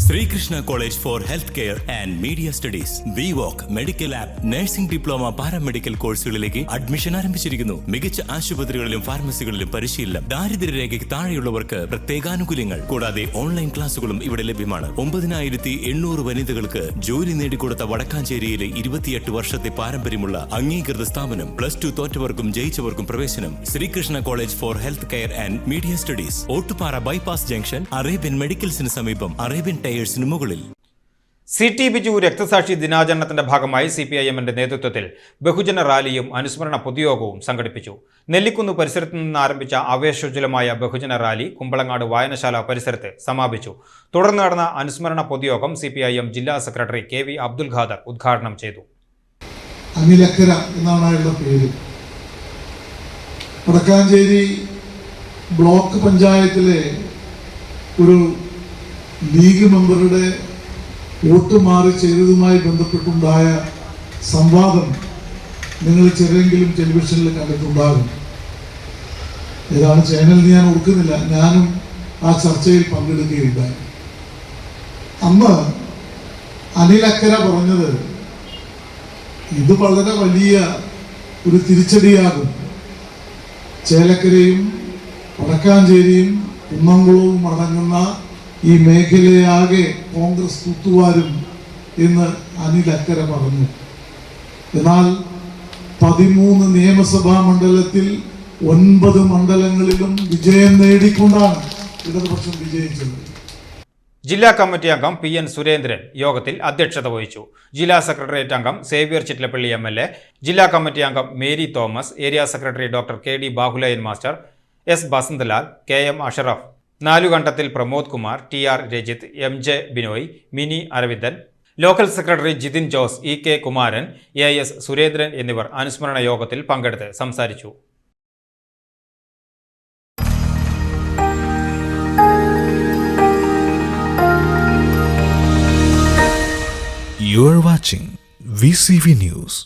Srikrishna College for Healthcare and Media Studies. VWalk Medical Lab Nursing Diploma Paramedical കോഴ്സുകളിലേക്ക് admission ആരംഭിച്ചിരിക്കുന്നു. മികച്ച ആശുപത്രികളിലും ഫാർമസികളിലും പരിശീലനം. ദാരിദ്ര്യരേഖയ്ക്ക് താഴെയുള്ളവർക്ക് പ്രത്യേകാനുകൂല്യങ്ങൾ. കൂടാതെ ഓൺലൈൻ ക്ലാസുകളും ഇവിടെ ലഭ്യമാണ്. 9800 വനിതകൾക്ക് ജോലി നേടിക്കൊടുത്ത വടക്കാഞ്ചേരിയിലെ 28 വർഷത്തെ പാരമ്പര്യമുള്ള അംഗീകൃത സ്ഥാപനം. +2 തോറ്റവർക്കും ജയിച്ചവർക്കും പ്രവേശനം. Sreekrishna college for health care and media studies, Ottupara bypass junction, Arabian മെഡിക്കൽസിന് സമീപം, അറേബ്യൻ ടയേഴ്സിന് മുകളിൽ. CT ബിജു രക്തസാക്ഷി ദിനാചരണത്തിന്റെ ഭാഗമായി CPIM-ന്റെ നേതൃത്വത്തിൽ ബഹുജന റാലിയും അനുസ്മരണ പൊതുയോഗവും സംഘടിപ്പിച്ചു. നെല്ലിക്കുന്ന് പരിസരത്ത് നിന്ന് ആരംഭിച്ച ആവേശോജ്വലമായ ബഹുജന റാലി കുമ്പളങ്ങാട് വായനശാല പരിസരത്ത് സമാപിച്ചു. തുടർന്ന് നടന്ന അനുസ്മരണ പൊതുയോഗം CPIM ജില്ലാ സെക്രട്ടറി KV അബ്ദുൽ ഖാദർ ഉദ്ഘാടനം ചെയ്തു. അനിലക്കര എന്നാണ് അയാളുടെ പേര്. വടക്കാഞ്ചേരി ബ്ലോക്ക് പഞ്ചായത്തിലെ ഒരു ലീഗ് മെമ്പറുടെ വോട്ട് മാറി ചെയ്തതുമായി ബന്ധപ്പെട്ടുണ്ടായ സംവാദം നിങ്ങൾ ചെറിയെങ്കിലും ടെലിവിഷനിൽ കണ്ടിട്ടുണ്ടാകും. ഏതാണ് ചാനൽ ഞാൻ ഓർക്കുന്നില്ല. ഞാനും ആ ചർച്ചയിൽ പങ്കെടുക്കുകയുണ്ടായി. അന്ന് അനിലക്കര പറഞ്ഞത് ഇത് വളരെ വലിയ ഒരു തിരിച്ചടിയാകും. ചേലക്കരയും വടക്കാഞ്ചേരിയും കുന്നംകുളവും അടങ്ങുന്ന ഈ മേഖലയാകെ കോൺഗ്രസ് തൂത്തുവാരും എന്ന് അനിലക്കര പറഞ്ഞു. എന്നാൽ 13 നിയമസഭാ മണ്ഡലത്തിൽ 9 മണ്ഡലങ്ങളിലും വിജയം നേടിക്കൊണ്ടാണ് ഇടതുപക്ഷം വിജയിച്ചത്. ജില്ലാ കമ്മിറ്റി അംഗം PN സുരേന്ദ്രൻ യോഗത്തിൽ അധ്യക്ഷത വഹിച്ചു. ജില്ലാ സെക്രട്ടേറിയറ്റ് അംഗം സേവ്യർ ചിറ്റലപ്പള്ളി MLA, ജില്ലാ കമ്മിറ്റി അംഗം Mary Thomas, area secretary doctor KD Bahuleyan master, S Basanthlal, KM Ashraf, Nalukandathil Pramod Kumar, TR Rajith, MJ Binoy, Mini Aravindan, local secretary Jithin Jose, EK Kumaran, AS Surendran എന്നിവർ അനുസ്മരണ യോഗത്തിൽ പങ്കെടുത്ത് സംസാരിച്ചു. You are watching VCV News.